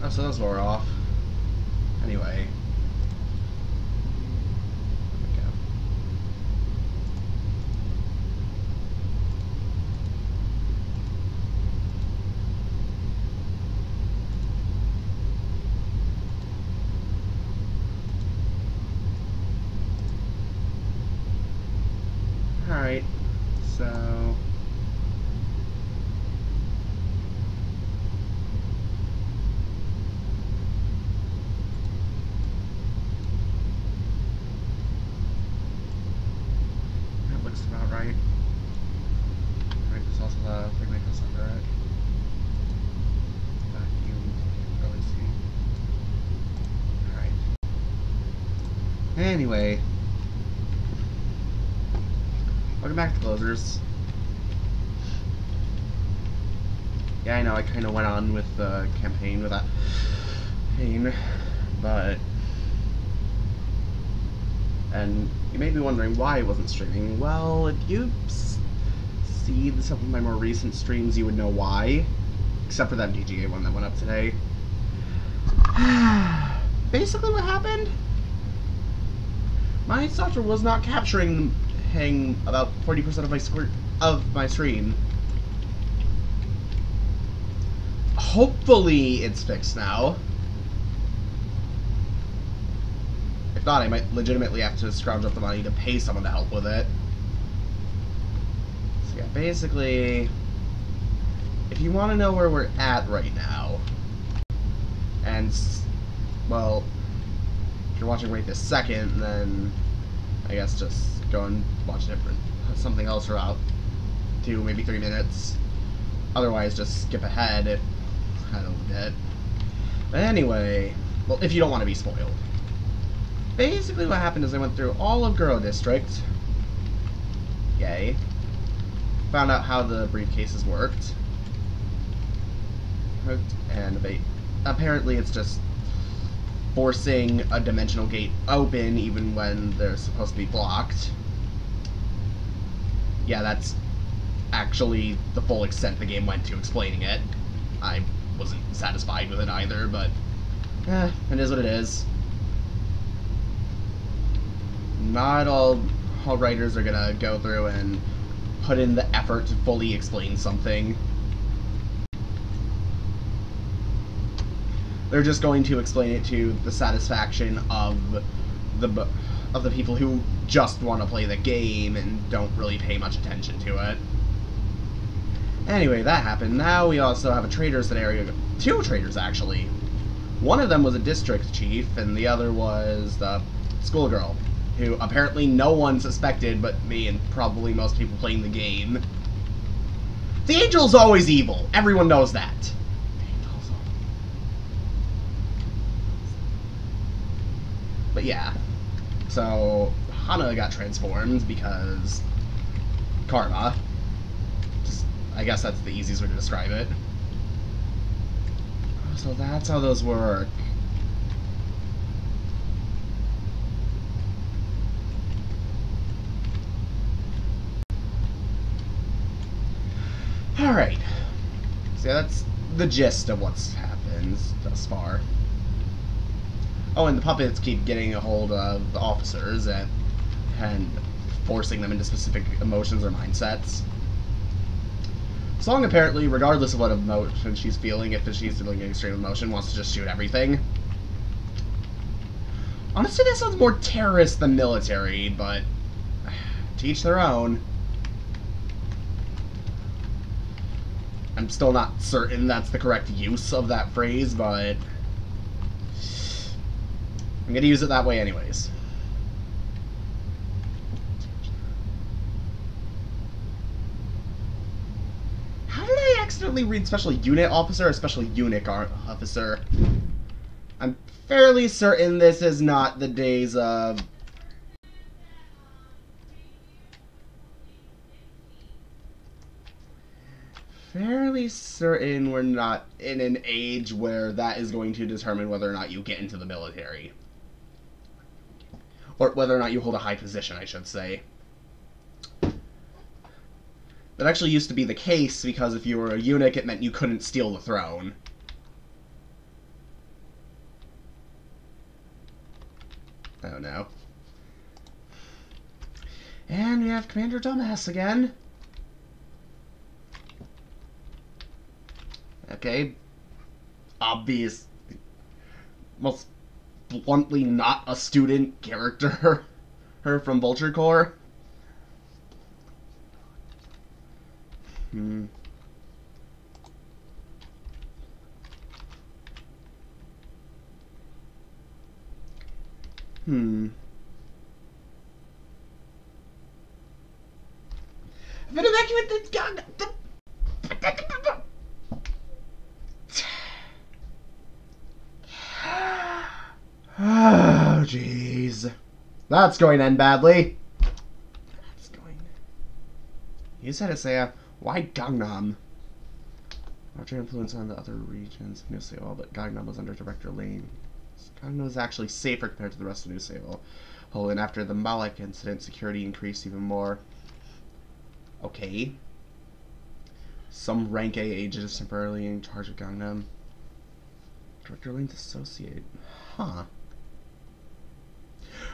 Oh, so those wore off. Anyway. Alright, so... that looks about right. Right, there's also the thing that goes under it. Vacuum, can't really see. Alright. Anyway. Welcome back to Closers. Yeah, I know I kind of went on with the campaign without pain, but... And you may be wondering why I wasn't streaming. Well, if you see some of my more recent streams, you would know why. Except for that DGA one that went up today. Basically what happened? My software was not capturing about 40% of my screen. Hopefully it's fixed now. If not, I might legitimately have to scrounge up the money to pay someone to help with it. So yeah, basically, if you want to know where we're at right now, and, well, if you're watching right this second, then I guess just go and watch something else for about 2, maybe 3 minutes. Otherwise, just skip ahead a little bit. But anyway, well, if you don't want to be spoiled. Basically what happened is I went through all of Guro District. Yay. Found out how the briefcases worked. And apparently it's just forcing a dimensional gate open even when they're supposed to be blocked. Yeah, that's actually the full extent the game went to explaining it. I wasn't satisfied with it either, but it is what it is. Not all writers are gonna go through and put in the effort to fully explain something. They're just going to explain it to the satisfaction of the people who just want to play the game and don't really pay much attention to it. Anyway, that happened. Now we also have a trader scenario. 2 traders, actually. One of them was a district chief, and the other was the schoolgirl, who apparently no one suspected but me and probably most people playing the game. The Angel's always evil. Everyone knows that. But yeah. So, Hana got transformed because karma. I guess that's the easiest way to describe it. So that's how those work. Alright. So that's the gist of what's happened thus far. Oh, and the puppets keep getting a hold of the officers and forcing them into specific emotions or mindsets. Song apparently, regardless of what emotion she's feeling, if she's feeling an extreme emotion, wants to just shoot everything. Honestly, that sounds more terrorist than military, but to each their own. I'm still not certain that's the correct use of that phrase, but I'm gonna use it that way anyways. How did I accidentally read Special Unit Officer or Special Unit Officer? I'm fairly certain this is not the days of... Fairly certain we're not in an age where that is going to determine whether or not you get into the military. Or whether or not you hold a high position, I should say. That actually used to be the case, because if you were a eunuch, it meant you couldn't steal the throne. no. And we have Commander Dumbass again. Okay. Obvious. Most bluntly not a student character. Her from Vulture Corps. Hmm. I'm gonna evacuate the gun. Oh, jeez. That's going to end badly. That's going. You said it, Seiya. Why Gangnam? Larger influence on the other regions of New Seoul, but Gangnam was under Director Lane. Gangnam was actually safer compared to the rest of New Seoul. Oh, and after the Malek incident, security increased even more. Okay. Some rank A agent is temporarily in charge of Gangnam. Director Lane's associate. Huh.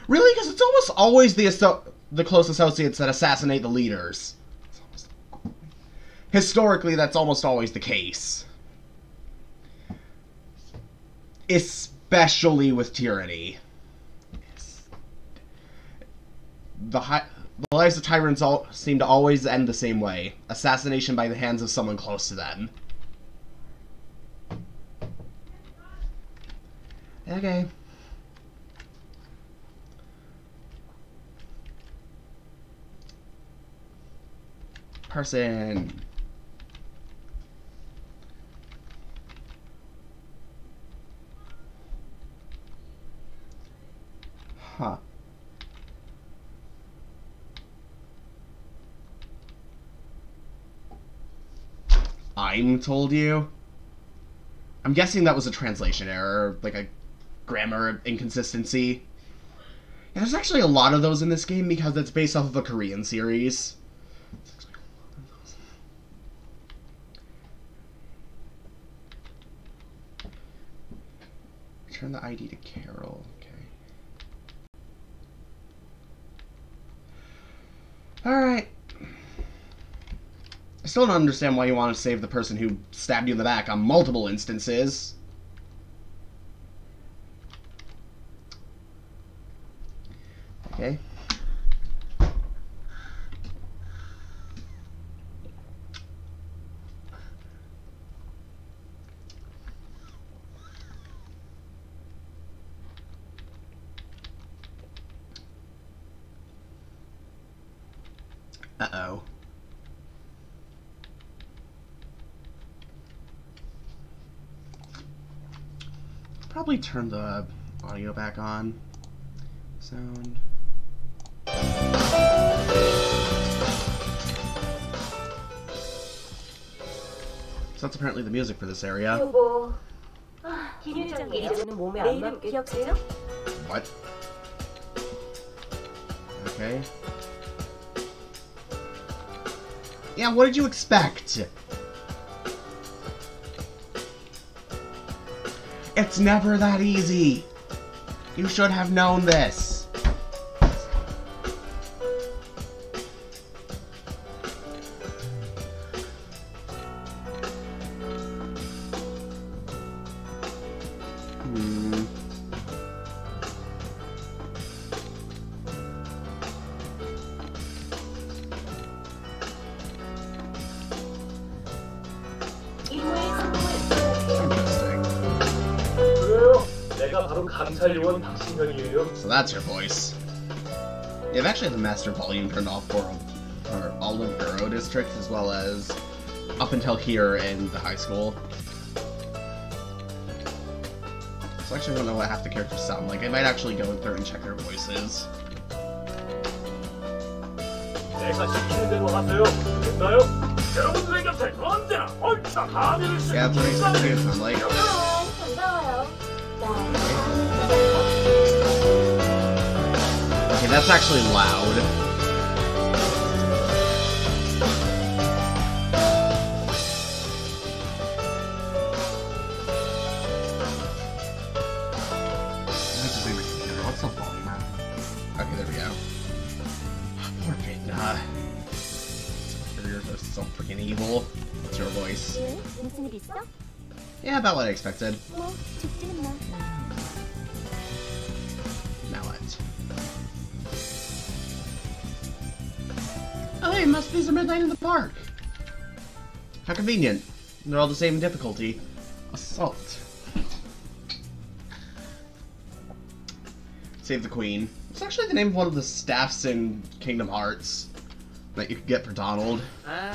Really? Because it's almost always the close associates that assassinate the leaders. Historically, that's almost always the case. Especially with tyranny. The lives of tyrants seem to always end the same way. Assassination by the hands of someone close to them. Okay. Person. Huh. I'm told you? I'm guessing that was a translation error, like a grammar inconsistency. Yeah, there's actually a lot of those in this game because it's based off of a Korean series. Turn the ID to Carol. Okay. Alright. I still don't understand why you want to save the person who stabbed you in the back on multiple instances. Okay. Uh-oh. Probably turn the audio back on. Sound. So that's apparently the music for this area. What? Okay. Yeah, what did you expect? It's never that easy. You should have known this. So that's your voice. You've actually the master volume turned off for all of Borough District as well as up until here in the high school. So I actually don't know what half the characters sound like. I might actually go through and check their voices. Yeah, that's what I sound like. Okay, that's actually loud. What's the volume at? That's so freaking evil. It's your voice. 왜? 무슨 일 있어? Yeah, about what I expected. 뭐 죽지는 마. Now what? Oh, hey, must be some midnight in the park. How convenient. They're all the same difficulty. Assault. Save the Queen. It's actually the name of one of the staffs in Kingdom Hearts that you could get for Donald. I'm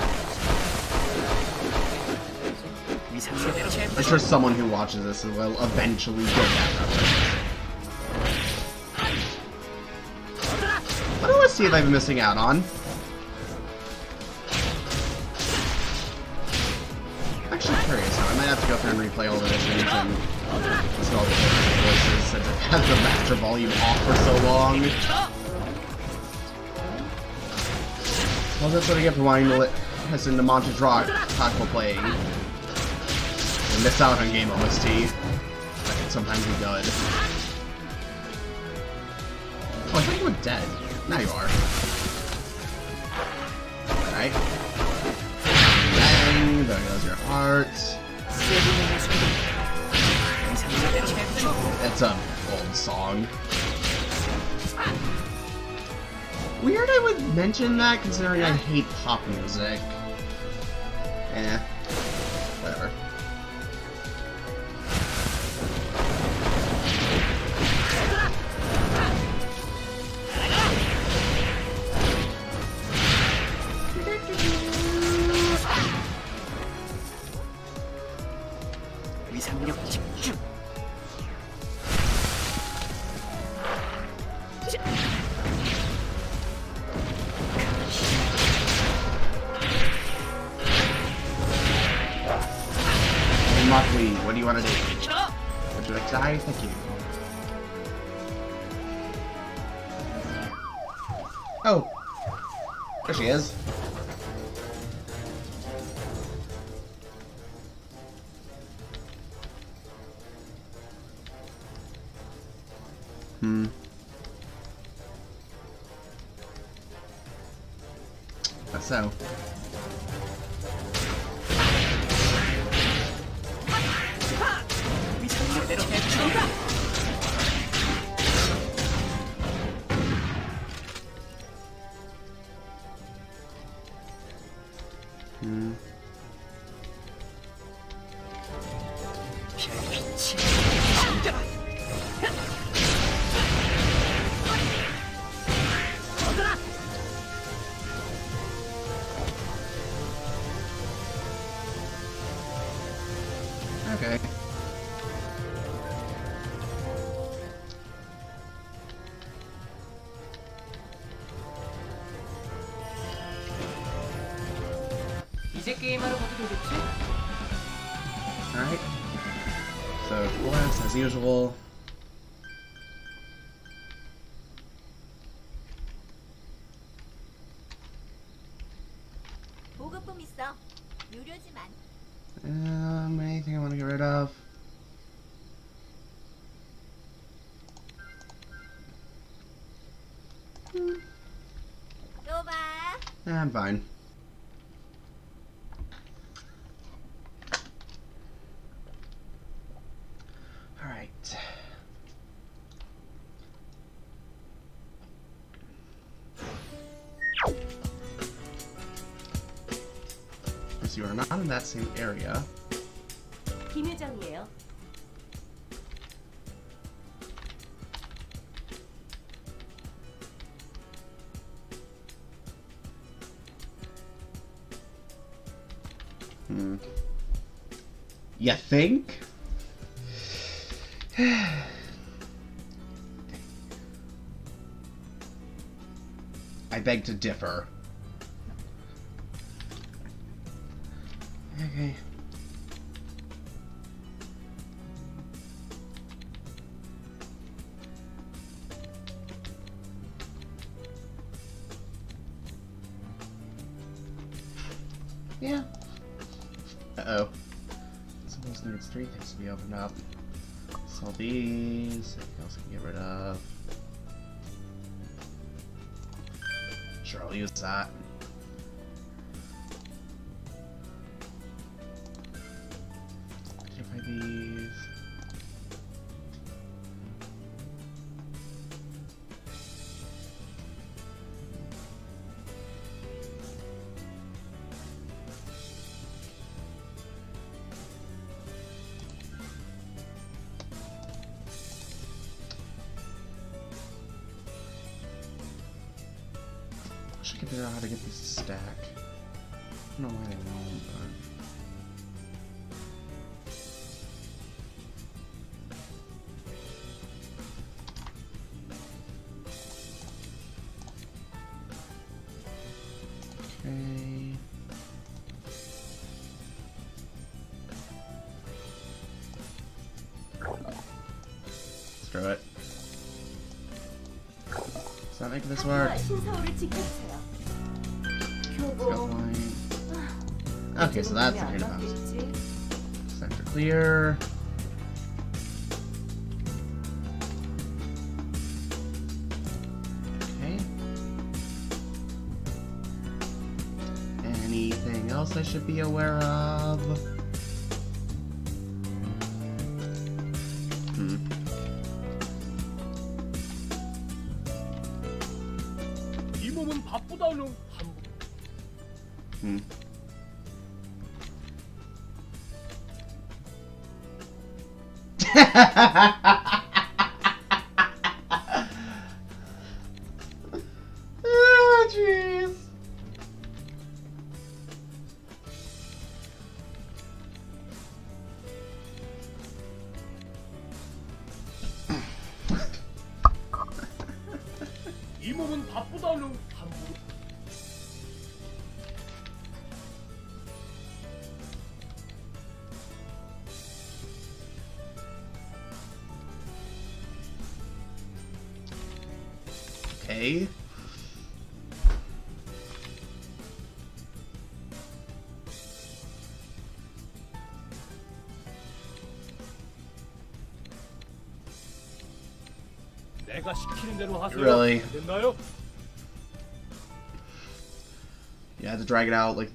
sure someone who watches this will eventually get that reference. What do I see if I've been missing out on? I'm actually curious now. I might have to go through and replay all the missions and listen to all the voices since I've had the master volume off for so long. Well, that's what I get for wanting to listen to Montage Rock Taco playing. And miss out on game OST. That can sometimes be good. Oh, I thought you were dead. Now you are. Alright. Bang, there goes your heart. It's an old song. Weird I would mention that, considering I hate pop music. Eh. Whatever. What do you want to do? Would you like to die? Thank you. Oh! There she is. That's so. Okay. Alright. So, Florence, as usual. 보급품 있어. 유료지만. Anything I want to get rid of? 또 봐. I'm fine. Alright. Because you are not in that same area. 비밀정이에요. You think? I beg to differ. Okay. Yeah. Uh-oh. Suppose needs 3 things to be opened up. So these, anything else I can get rid of. Sure, I'll use that. figure out how to get this to stack. I don't know why they won't, but... Okay. Screw it. Does that make this work? 신서울을 지켜주세요. Skill 교보. point. Okay, so that's the hit about. 맞겠지? Sector clear. Okay. Anything else I should be aware of? 이 몸은 바쁘다는 Hmm. Oh, jeez. 이 몸은 바쁘다는 함부로 Okay. 내가 시키는 대로 하세요. Really? 됐나요? You had to drag it out like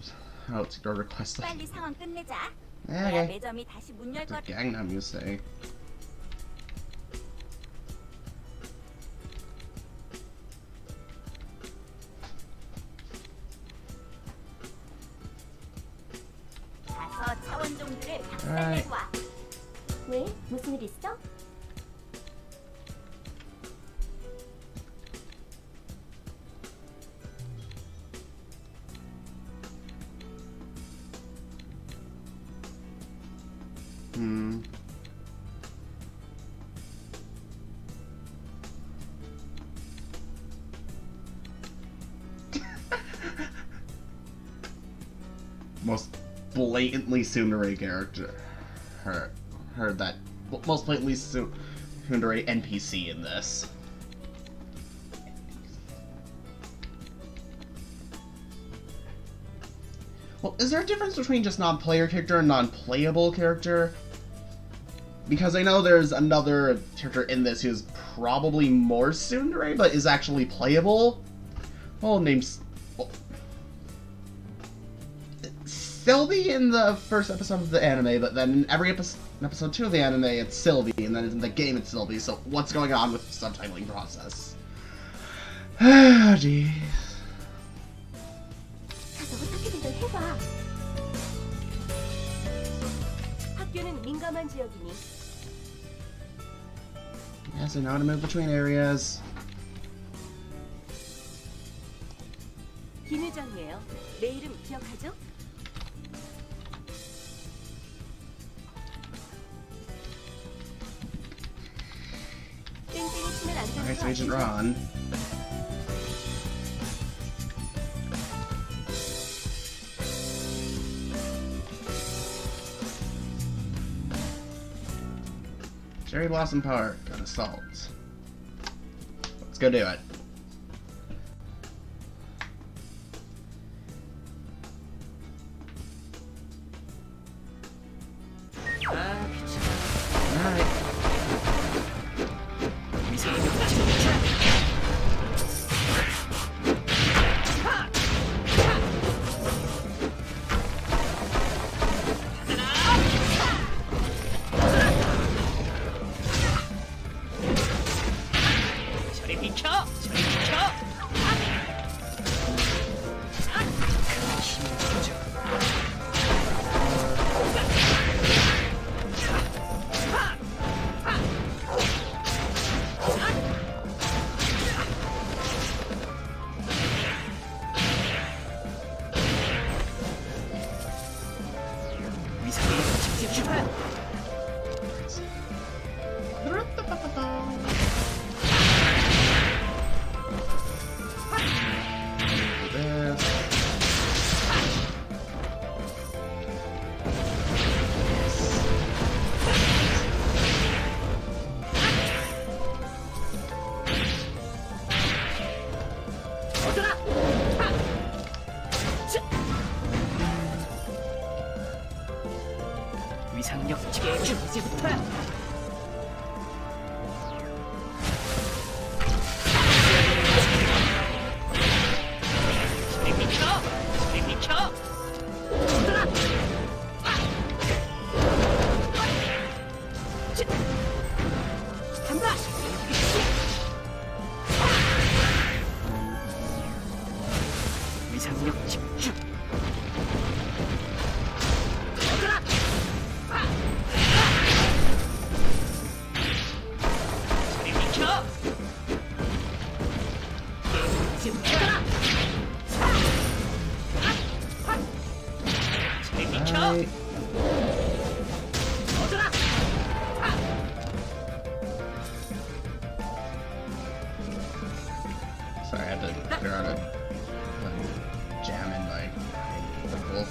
out to go request. 빨리 상황 끝내자. Okay. 매점이 다시 문 열 The 거. Gangnam you say. 가서 차원종들을 Alright. 박살내고 와. 왜? 무슨 일 있어? Hmm. Most blatantly tsundere character. Her that most blatantly tsundere NPC in this. Well, is there a difference between just non-player character and non-playable character? Because I know there's another character in this who's probably more tsundere, but is actually playable. Oh, name's... Well, Sylvie in the first episode of the anime, but then in every episode 2 of the anime, it's Sylvie, and then in the game, it's Sylvie, so what's going on with the subtitling process? Ah, jeez. 가서 어떻게든 해봐. 학교는 민감한 지역이니 Yes, I know how to move between areas. 김 회장이에요. 내 이름 기억하죠? 땡땡이 치면 안 되는 Nice, 거 Agent 아시죠? Ron. Cherry Blossom Park on assault. Let's go do it. Alright. 저리 비켜! 위상력 지게 이제부터 비켜 간다 위상력 집중 Alright. Sorry, I had to figure out a jam in my vocal.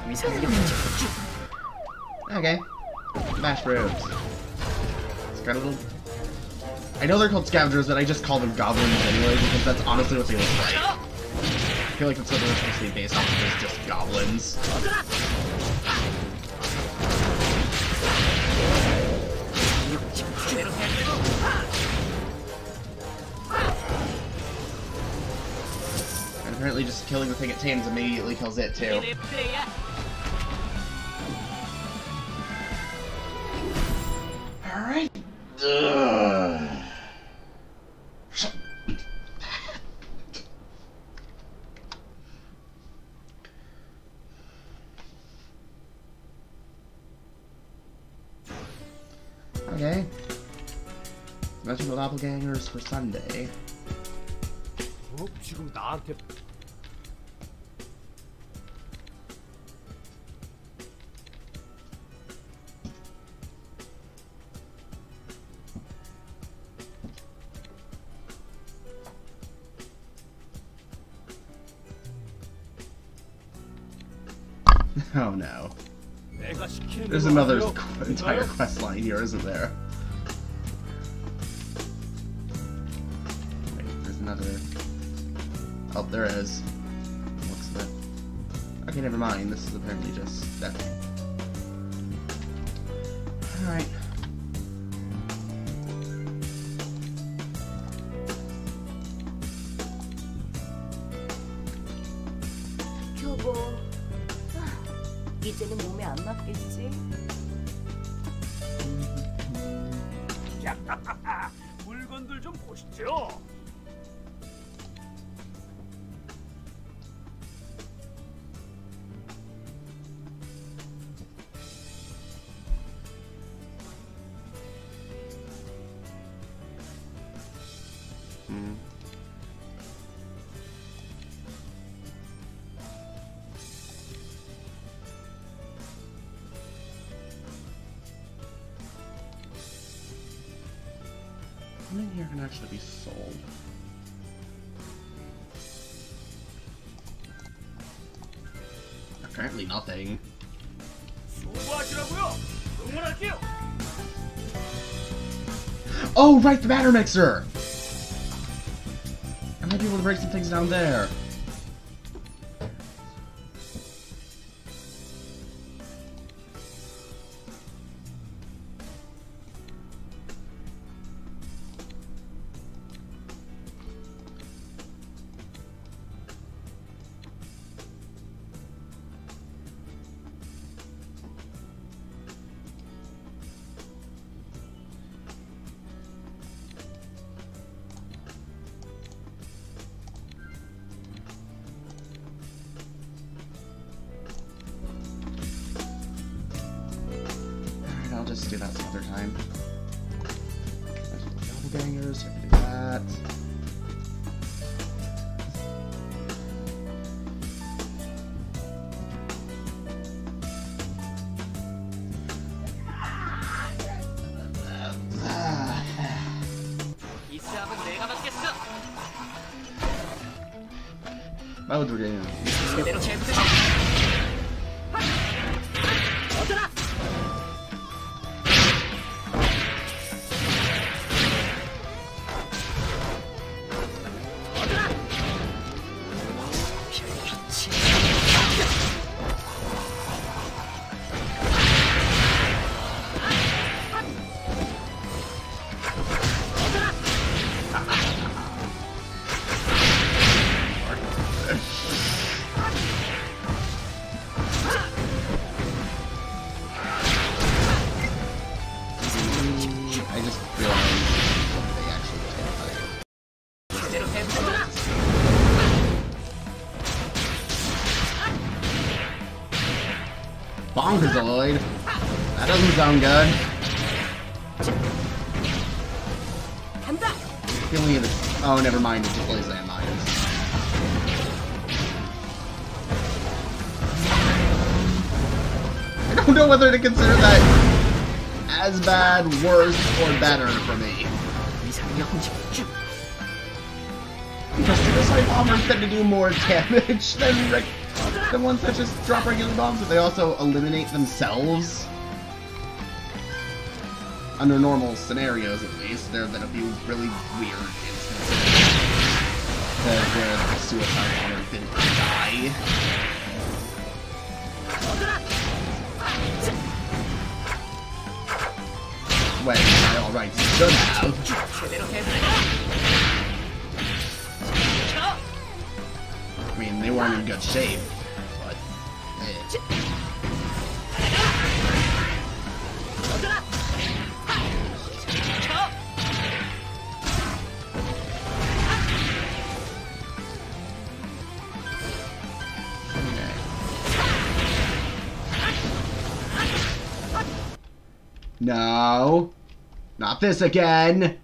위상력 집중 Okay. Mash robes. It's got a little... I know they're called scavengers, but I just call them goblins anyway, because that's honestly what they look like. I feel like that's what they're supposed to be based off of, is just goblins. And apparently just killing the thing it tames immediately kills it too. Alright. Okay. Magical doppelgangers for Sunday. 지금 나한테 Oh no. 내가 시키는 There's 대로 another 하세요. entire quest line here, isn't there? Wait, there's another... Oh, there is. Looks of it. Okay, never mind. This is apparently just... that. Alright. 교보. 이제는 몸에 안 맞겠지? 물건들 좀 보시죠. How many here can actually be sold? Apparently nothing. 수고하시라고요. 응원할게요. Oh, right, the batter mixer! I might be able to break some things down there. I'll just do that some other time. Doppelgangers, I can do that. Both were doing. 제대로 제압해봐. 얻어라. 얻어라. 별빛이. I just realized they actually did. 제대로 해보자. Bonkerzoid? That doesn't sound good. 간다. Feeling of this. Oh, never mind. It deploys landmines. I don't know whether to consider that as bad, worse, or better for me. 위상력 집중. Because suicide bombers tend to do more damage than ones that just drop regular bombs, but they also eliminate themselves. Under normal scenarios, at least, there have been a few really weird instances where the suicide bomber didn't die. When, by all rights, it should have. 제대로 해보자. 쳐. I mean, they weren't in good shape, but... eh. 얻어라. 쳐. No. Not this again.